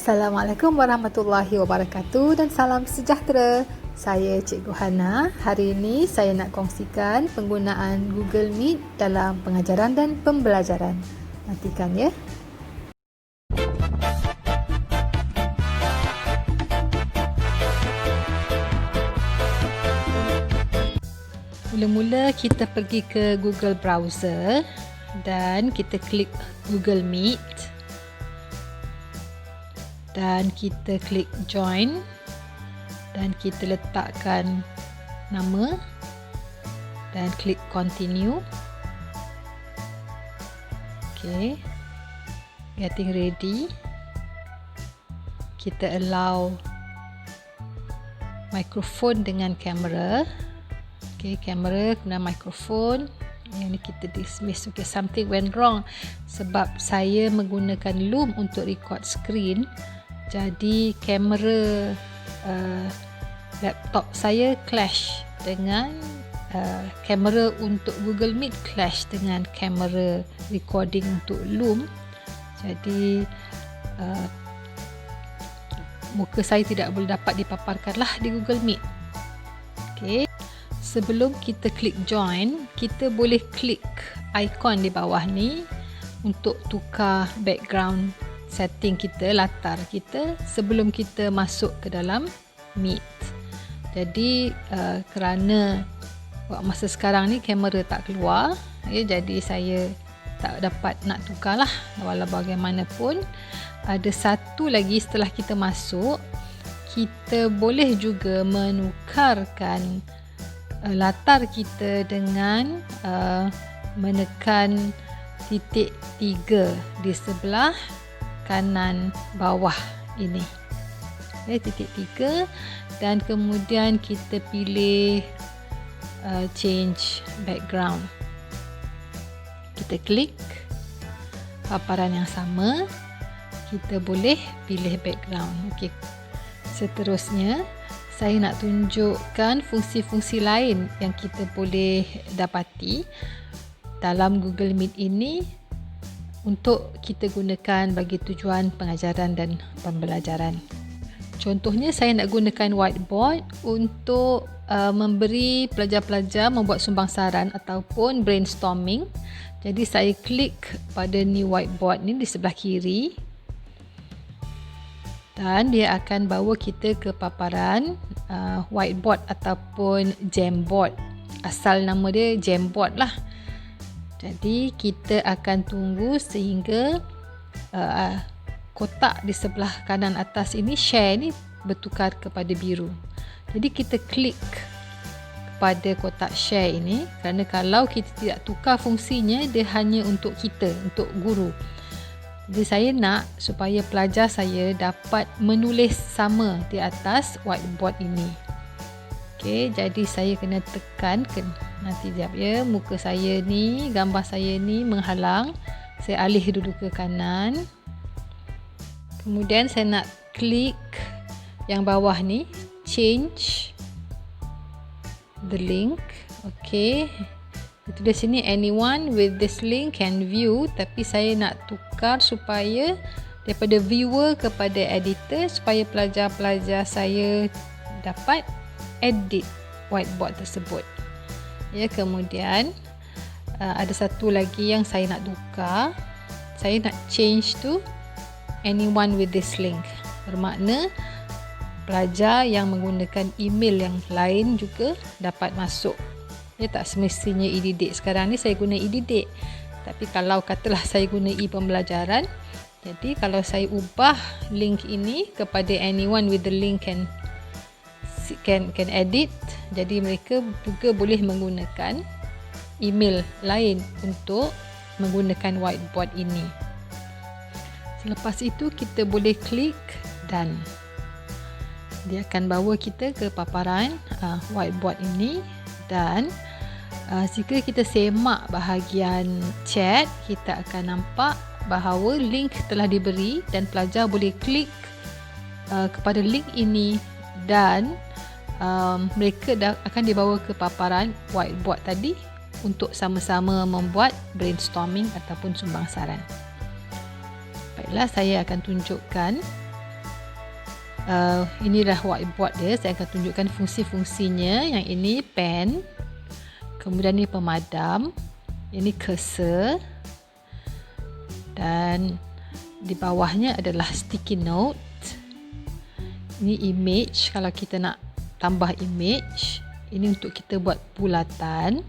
Assalamualaikum warahmatullahi wabarakatuh dan salam sejahtera. Saya Cikgu Hana. Hari ini saya nak kongsikan penggunaan Google Meet dalam pengajaran dan pembelajaran. Nantikan ya. Mula-mula kita pergi ke Google Browser dan kita klik Google Meet. Dan kita klik join dan kita letakkan nama dan klik continue. Okay, getting ready. Kita allow mikrofon dengan kamera. Okay, kamera kemudian mikrofon. Yang ni kita dismiss. Okay, something went wrong sebab saya menggunakan Loom untuk record screen. Jadi kamera laptop saya clash dengan kamera untuk Google Meet clash dengan kamera recording untuk Loom. Jadi muka saya tidak boleh dapat dipaparkan lah di Google Meet. Okay. Sebelum kita klik join, kita boleh klik ikon di bawah ni untuk tukar background setting kita, latar kita sebelum kita masuk ke dalam Meet. Jadi kerana masa sekarang ni kamera tak keluar, jadi saya tak dapat nak tukar lah. Walau bagaimanapun, ada satu lagi setelah kita masuk, kita boleh juga menukarkan latar kita dengan menekan titik 3 di sebelah kanan bawah ini. Titik 3 dan kemudian kita pilih change background. Kita klik paparan yang sama, kita boleh pilih background. Okey. Seterusnya saya nak tunjukkan fungsi-fungsi lain yang kita boleh dapati dalam Google Meet ini untuk kita gunakan bagi tujuan pengajaran dan pembelajaran. Contohnya saya nak gunakan whiteboard untuk memberi pelajar-pelajar membuat sumbangsaran ataupun brainstorming. Jadi saya klik pada new whiteboard ni di sebelah kiri. Dan dia akan bawa kita ke paparan whiteboard ataupun Jamboard. Asal nama dia Jamboard lah. Jadi kita akan tunggu sehingga kotak di sebelah kanan atas ini share ni bertukar kepada biru. Jadi kita klik kepada kotak share ini kerana kalau kita tidak tukar fungsinya, dia hanya untuk kita, untuk guru. Jadi saya nak supaya pelajar saya dapat menulis sama di atas whiteboard ini. Okey, jadi saya kena tekan nanti sekejap ya, muka saya ni, gambar saya ni menghalang. Saya alih dulu ke kanan. Kemudian saya nak klik yang bawah ni, change the link. Okey. Itu di sini anyone with this link can view, tapi saya nak tukar supaya daripada viewer kepada editor supaya pelajar-pelajar saya dapat edit whiteboard tersebut. Ya, kemudian ada satu lagi yang saya nak tukar. Saya nak change to anyone with this link. Bermakna pelajar yang menggunakan email yang lain juga dapat masuk. Ya, tak semestinya e-didik. Sekarang ni saya guna e-didik. Tapi kalau katalah saya guna e-pembelajaran, jadi kalau saya ubah link ini kepada anyone with the link can edit, jadi mereka juga boleh menggunakan email lain untuk menggunakan whiteboard ini. Selepas itu kita boleh klik done. Dia akan bawa kita ke paparan whiteboard ini. Dan jika kita semak bahagian chat, kita akan nampak bahawa link telah diberi dan pelajar boleh klik kepada link ini dan mereka akan dibawa ke paparan whiteboard tadi untuk sama-sama membuat brainstorming ataupun sumbangsaran. Baiklah, saya akan tunjukkan Inilah whiteboard dia. Saya akan tunjukkan fungsi-fungsinya. Yang ini pen, kemudian ini pemadam, ini cursor, dan di bawahnya adalah sticky note. Ini image, kalau kita nak tambah image. Ini untuk kita buat bulatan.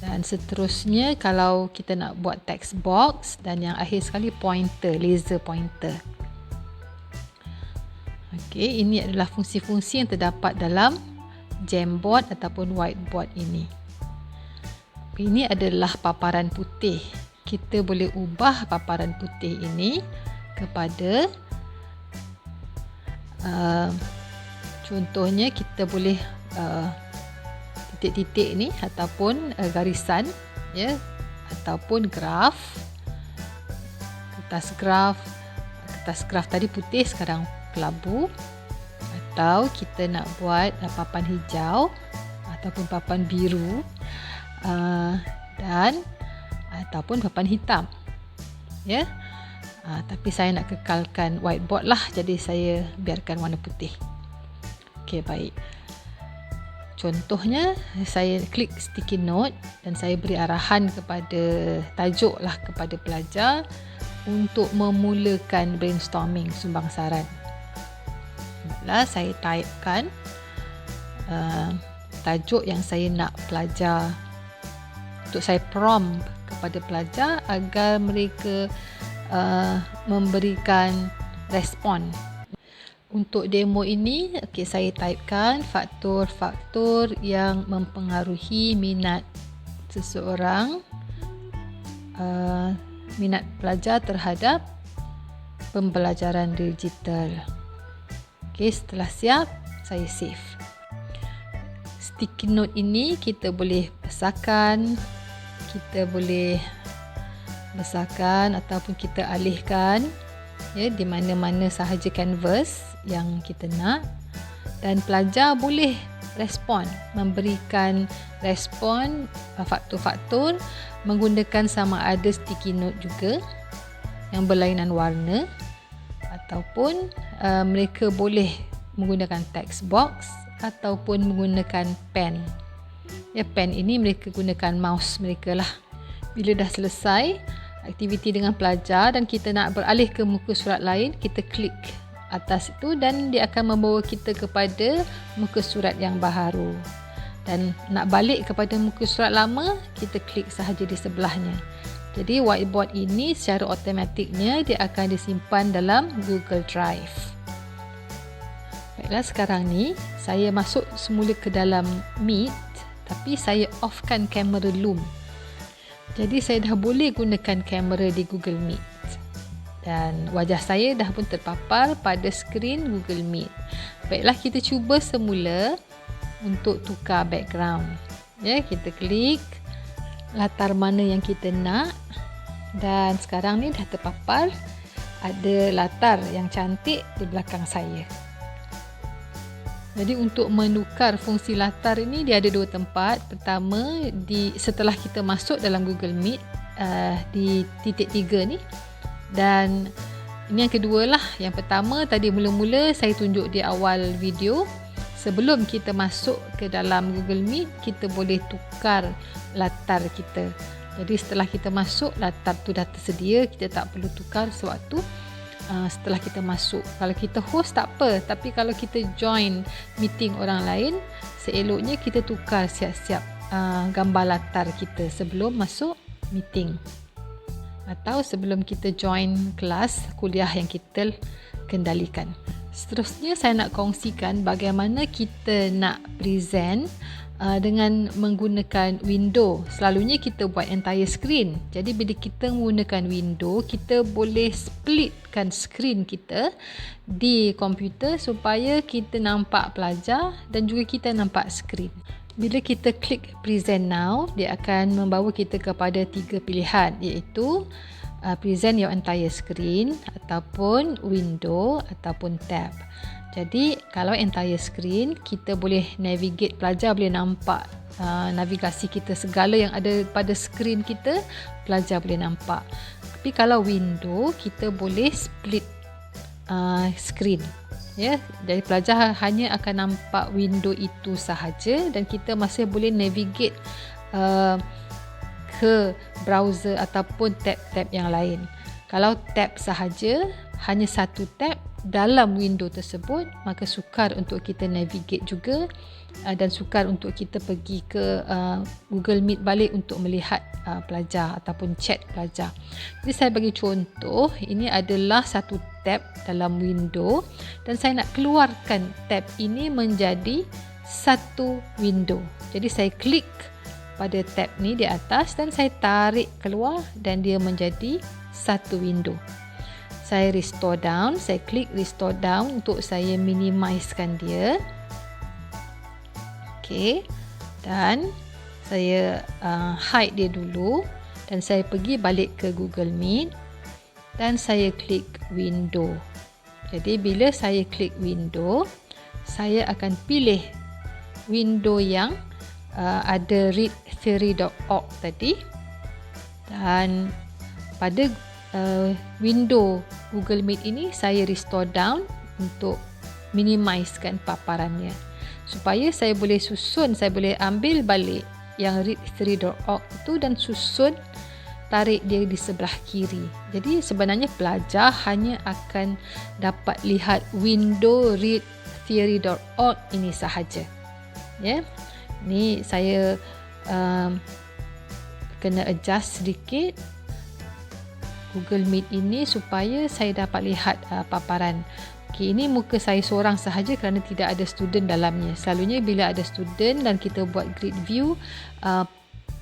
Dan seterusnya kalau kita nak buat text box, dan yang akhir sekali pointer, laser pointer. Okey, ini adalah fungsi-fungsi yang terdapat dalam Jamboard ataupun whiteboard ini. Ini adalah paparan putih. Kita boleh ubah paparan putih ini kepada contohnya kita boleh titik-titik ni ataupun garisan, ya, ataupun graf. Kertas graf tadi putih, sekarang kelabu. Atau kita nak buat papan hijau ataupun papan biru, dan ataupun papan hitam, ya. Tapi saya nak kekalkan whiteboard lah, jadi saya biarkan warna putih. Okey, baik. Contohnya, saya klik sticky note dan saya beri arahan kepada tajuk lah kepada pelajar untuk memulakan brainstorming sumbang saran. Saya typekan tajuk yang saya nak pelajar, untuk saya prompt kepada pelajar agar mereka memberikan respon. Untuk demo ini, saya typekan faktor-faktor yang mempengaruhi minat seseorang, minat pelajar terhadap pembelajaran digital. Setelah siap, saya save. Sticky note ini kita boleh besarkan, ataupun kita alihkan, ya, di mana-mana sahaja kanvas yang kita nak, dan pelajar boleh memberikan respon faktor-faktor menggunakan sama ada sticky note juga yang berlainan warna, ataupun mereka boleh menggunakan text box ataupun menggunakan pen. Ya, pen ini mereka gunakan mouse mereka lah. Bila dah selesai aktiviti dengan pelajar dan kita nak beralih ke muka surat lain, kita klik atas itu dan dia akan membawa kita kepada muka surat yang baharu. Dan nak balik kepada muka surat lama, kita klik sahaja di sebelahnya. Jadi whiteboard ini secara automatiknya dia akan disimpan dalam Google Drive. Baiklah, sekarang ni saya masuk semula ke dalam Meet, tapi saya offkan kamera Loom. Jadi saya dah boleh gunakan kamera di Google Meet. Dan wajah saya dah pun terpapar pada skrin Google Meet. Baiklah, kita cuba semula untuk tukar background. Ya, kita klik latar mana yang kita nak. Dan sekarang ni dah terpapar ada latar yang cantik di belakang saya. Jadi untuk menukar fungsi latar ini, dia ada dua tempat. Pertama, setelah kita masuk dalam Google Meet, di titik 3 ni. Dan ini yang kedua lah. Yang pertama tadi mula-mula saya tunjuk di awal video. Sebelum kita masuk ke dalam Google Meet, kita boleh tukar latar kita. Jadi setelah kita masuk, latar tu dah tersedia, kita tak perlu tukar sewaktu setelah kita masuk. Kalau kita host tak apa, tapi kalau kita join meeting orang lain, seeloknya kita tukar siap-siap gambar latar kita sebelum masuk meeting atau sebelum kita join kelas kuliah yang kita kendalikan. Seterusnya saya nak kongsikan bagaimana kita nak present dengan menggunakan window. Selalunya kita buat entire screen. Jadi bila kita menggunakan window, kita boleh splitkan screen kita di komputer supaya kita nampak pelajar dan juga kita nampak screen. Bila kita klik present now, dia akan membawa kita kepada 3 pilihan, iaitu present your entire screen ataupun window ataupun tab. Jadi kalau entire screen, kita boleh navigate, pelajar boleh nampak navigasi kita, segala yang ada pada screen kita, pelajar boleh nampak. Tapi kalau window, kita boleh split skrin. Ya, jadi pelajar hanya akan nampak window itu sahaja dan kita masih boleh navigate ke browser ataupun tab-tab yang lain. Kalau tab sahaja, hanya satu tab dalam window tersebut, maka sukar untuk kita navigate juga dan sukar untuk kita pergi ke Google Meet balik untuk melihat pelajar ataupun chat pelajar. Jadi saya bagi contoh, ini adalah satu tab dalam window dan saya nak keluarkan tab ini menjadi satu window. Jadi saya klik pada tab ni di atas dan saya tarik keluar dan dia menjadi satu window. Saya restore down, saya klik restore down untuk saya minimizekan dia. Okey. Dan saya hide dia dulu dan saya pergi balik ke Google Meet dan saya klik window. Jadi bila saya klik window, saya akan pilih window yang ada readtheory.org tadi dan pada window Google Meet ini saya restore down untuk minimizekan paparannya supaya saya boleh susun, saya boleh ambil balik yang readtheory.org itu dan susun tarik dia di sebelah kiri. Jadi sebenarnya pelajar hanya akan dapat lihat window readtheory.org ini sahaja. Ya. Ni saya kena adjust sedikit Google Meet ini supaya saya dapat lihat paparan. Okay, ini muka saya seorang sahaja kerana tidak ada student dalamnya. Selalunya bila ada student dan kita buat grid view,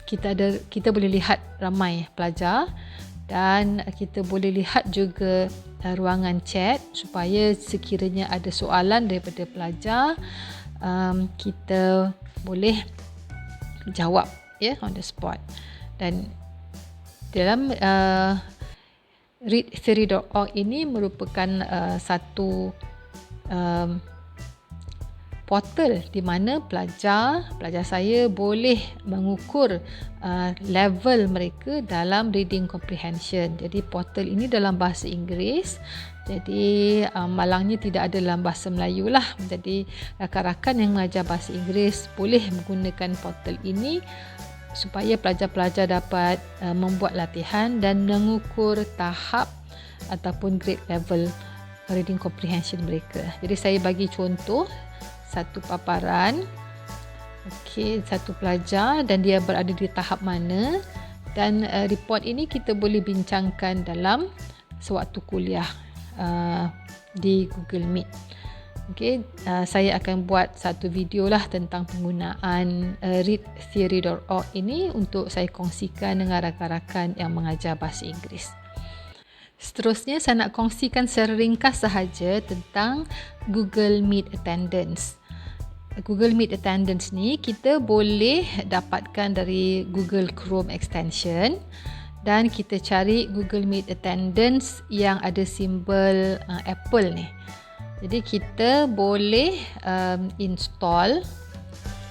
kita boleh lihat ramai pelajar dan kita boleh lihat juga ruangan chat supaya sekiranya ada soalan daripada pelajar, kita boleh jawab on the spot. Dan dalam readtheory.org ini merupakan satu portal di mana pelajar saya boleh mengukur level mereka dalam reading comprehension. Jadi portal ini dalam bahasa Inggeris. Jadi malangnya tidak ada dalam bahasa Melayu lah. Jadi rakan-rakan yang mengajar bahasa Inggeris boleh menggunakan portal ini supaya pelajar-pelajar dapat membuat latihan dan mengukur tahap ataupun grade level reading comprehension mereka. Jadi saya bagi contoh satu paparan, satu pelajar dan dia berada di tahap mana, dan report ini kita boleh bincangkan dalam sewaktu kuliah di Google Meet. Saya akan buat satu video lah tentang penggunaan readtheory.org ini untuk saya kongsikan dengan rakan-rakan yang mengajar bahasa Inggeris. Seterusnya saya nak kongsikan secara ringkas sahaja tentang Google Meet Attendance. Google Meet Attendance ni kita boleh dapatkan dari Google Chrome extension dan kita cari Google Meet Attendance yang ada simbol Apple ni. Jadi kita boleh install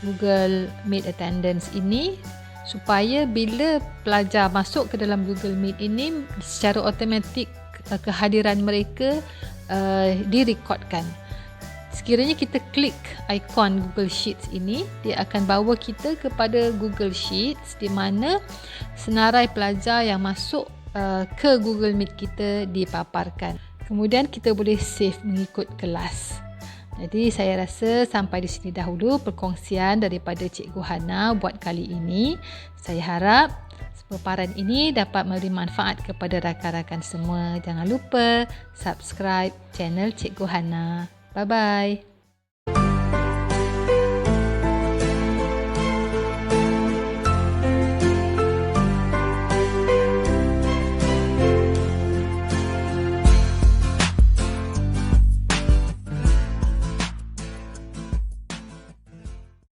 Google Meet Attendance ini supaya bila pelajar masuk ke dalam Google Meet ini secara automatik kehadiran mereka direkodkan. Sekiranya kita klik ikon Google Sheets ini, dia akan bawa kita kepada Google Sheets di mana senarai pelajar yang masuk ke Google Meet kita dipaparkan. Kemudian kita boleh save mengikut kelas. Jadi saya rasa sampai di sini dahulu perkongsian daripada Cikgu Hana buat kali ini. Saya harap paparan ini dapat memberi manfaat kepada rakan-rakan semua. Jangan lupa subscribe channel Cikgu Hana. Bye-bye.